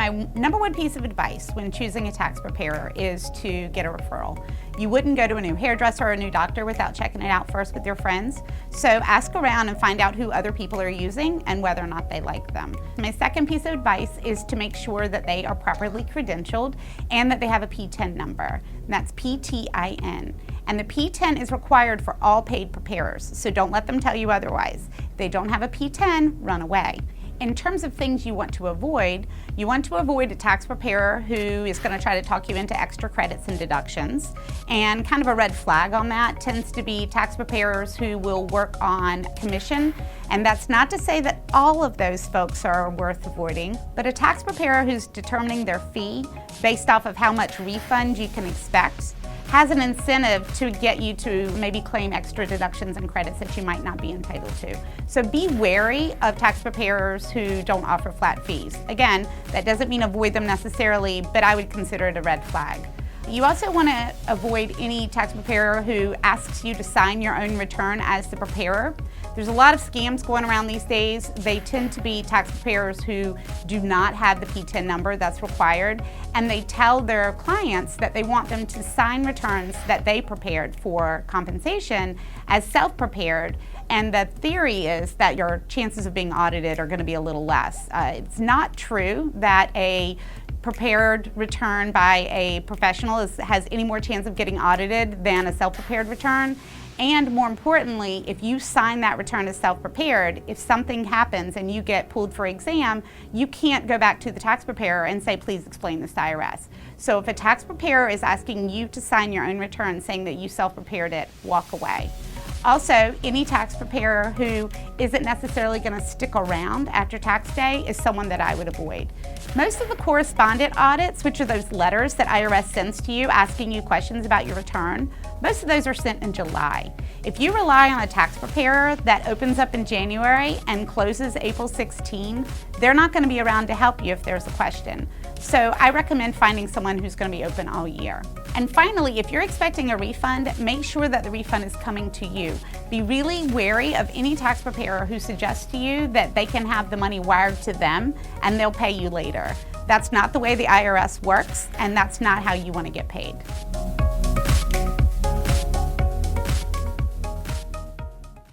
My number one piece of advice when choosing a tax preparer is to get a referral. You wouldn't go to a new hairdresser or a new doctor without checking it out first with your friends. So ask around and find out who other people are using and whether or not they like them. My second piece of advice is to make sure that they are properly credentialed and that they have a P10 number. And that's PTIN. And the P10 is required for all paid preparers, so don't let them tell you otherwise. If they don't have a P10, run away. In terms of things you want to avoid a tax preparer who is going to try to talk you into extra credits and deductions. And kind of a red flag on that tends to be tax preparers who will work on commission. And that's not to say that all of those folks are worth avoiding, but a tax preparer who's determining their fee based off of how much refund you can expect has an incentive to get you to maybe claim extra deductions and credits that you might not be entitled to. So be wary of tax preparers who don't offer flat fees. Again, that doesn't mean avoid them necessarily, but I would consider it a red flag. You also want to avoid any tax preparer who asks you to sign your own return as the preparer. There's a lot of scams going around these days. They tend to be tax preparers who do not have the P10 number that's required, and they tell their clients that they want them to sign returns that they prepared for compensation as self-prepared, and the theory is that your chances of being audited are going to be a little less. It's not true that a prepared return by a professional has any more chance of getting audited than a self-prepared return. And more importantly, if you sign that return as self-prepared, if something happens and you get pulled for exam, you can't go back to the tax preparer and say, please explain this to IRS. So if a tax preparer is asking you to sign your own return saying that you self-prepared it, walk away. Also, any tax preparer who isn't necessarily going to stick around after tax day is someone that I would avoid. Most of the correspondent audits, which are those letters that IRS sends to you asking you questions about your return, most of those are sent in July. If you rely on a tax preparer that opens up in January and closes April 16, they're not going to be around to help you if there's a question. So I recommend finding someone who's going to be open all year. And finally, if you're expecting a refund, make sure that the refund is coming to you. Be really wary of any tax preparer who suggests to you that they can have the money wired to them and they'll pay you later. That's not the way the IRS works, and that's not how you want to get paid.